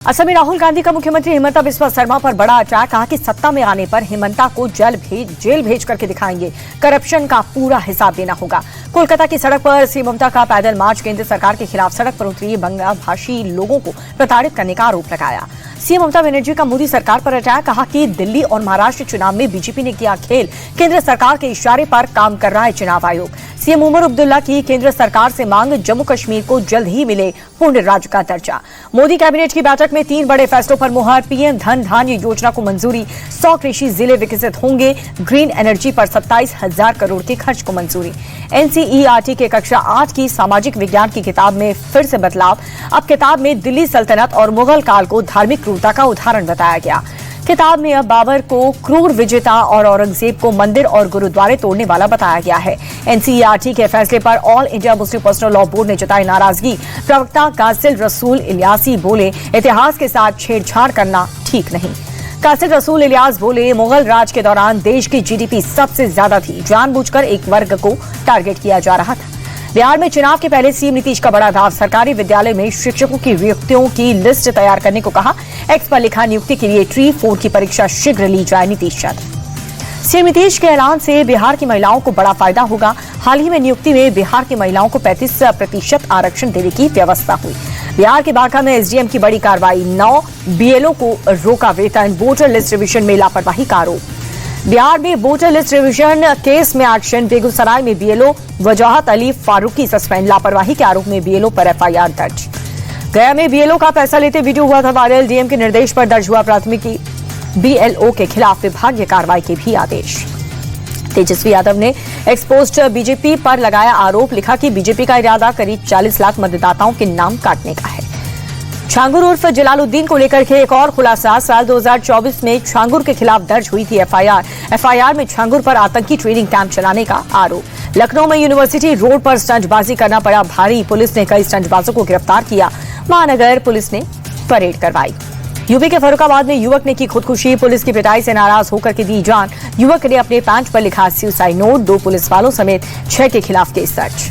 असम में राहुल गांधी का मुख्यमंत्री हिमंता बिस्वा शर्मा पर बड़ा अटैक। कहा कि सत्ता में आने पर हिमंता को जेल भेज करके दिखाएंगे, करप्शन का पूरा हिसाब देना होगा। कोलकाता की सड़क पर सीएम ममता का पैदल मार्च, केंद्र सरकार के खिलाफ सड़क पर उतरी बंगाल भाषी लोगों को प्रताड़ित करने का आरोप लगाया। सीएम ममता बनर्जी का मोदी सरकार पर अटैक। कहा कि दिल्ली और महाराष्ट्र चुनाव में बीजेपी ने किया खेल, केंद्र सरकार के इशारे पर काम कर रहा है चुनाव आयोग। सीएम उमर अब्दुल्ला की केंद्र सरकार से मांग, जम्मू कश्मीर को जल्द ही मिले पूर्ण राज्य का दर्जा। मोदी कैबिनेट की बैठक में 3 बड़े फैसलों पर मुहर। पीएम धन धान्य योजना को मंजूरी, 100 कृषि जिले विकसित होंगे। ग्रीन एनर्जी पर 27,000 करोड़ के खर्च को मंजूरी। एनसीईआरटी के कक्षा 8 की सामाजिक विज्ञान की किताब में फिर से बदलाव। अब किताब में दिल्ली सल्तनत और मुगल काल को धार्मिक क्रूरता का उदाहरण बताया गया। किताब में अब बाबर को क्रूर विजेता और औरंगजेब को मंदिर और गुरुद्वारे तोड़ने वाला बताया गया है। एनसीईआरटी के फैसले पर all India Muslim personal law board ने जताई नाराजगी। प्रवक्ता कासिल रसूल इलियासी बोले, इतिहास के साथ छेड़छाड़ करना ठीक नहीं। कासिल रसूल इलियास बोले, मुगल राज के दौरान देश की जीडीपी सबसे ज्यादा थी, जानबूझकर एक वर्ग को टारगेट किया जा रहा था। बिहार में चुनाव के पहले सीएम नीतीश का बड़ा दाव। सरकारी विद्यालय में शिक्षकों की नियुक्तियों की लिस्ट तैयार करने को कहा। एक्स पर लिखा, नियुक्ति के लिए ट्री 4 की परीक्षा शीघ्र ली जाए नीतीश चंद। सीएम नीतीश के ऐलान से बिहार की महिलाओं को बड़ा फायदा होगा। हाल ही में नियुक्ति में बिहार की महिलाओं को 35% आरक्षण देने की व्यवस्था हुई। बिहार के बांका में एसडीएम की बड़ी कार्रवाई, 9 बीएलओ को रोका वेतन। वोटर लिस्ट रिवीजन में लापरवाही का आरोप। बिहार में वोटर लिस्ट रिवीजन केस में एक्शन। बेगूसराय में बीएलओ वजाहत अली फारूकी सस्पेंड, लापरवाही के आरोप में बीएलओ पर एफआईआर दर्ज। गया में बीएलओ का पैसा लेते वीडियो हुआ था वायरल। डीएम के निर्देश पर दर्ज हुआ प्राथमिकी। बीएलओ के खिलाफ विभागीय कार्रवाई के भी आदेश। तेजस्वी यादव ने एक्सपोज्ड बीजेपी पर लगाया आरोप। लिखा कि बीजेपी का इरादा करीब 40 लाख मतदाताओं के नाम काटने का है। छांगुर उर्फ जलालुद्दीन को लेकर के एक और खुलासा। साल 2024 में छांगुर के खिलाफ दर्ज हुई थी एफआईआर में छांगुर पर आतंकी ट्रेनिंग कैंप चलाने का आरोप। लखनऊ में यूनिवर्सिटी रोड पर स्टंटबाजी करना पड़ा भारी। पुलिस ने कई स्टंटबाजों को गिरफ्तार किया। महानगर पुलिस ने परेड करवाई। यूपी के फर्रुखाबाद में युवक ने की खुदकुशी। पुलिस की पिटाई से नाराज होकर के दी जान। युवक ने अपने पैंट पर लिखा सुसाइड नोट। 2 पुलिस वालों समेत 6 के खिलाफ केस दर्ज।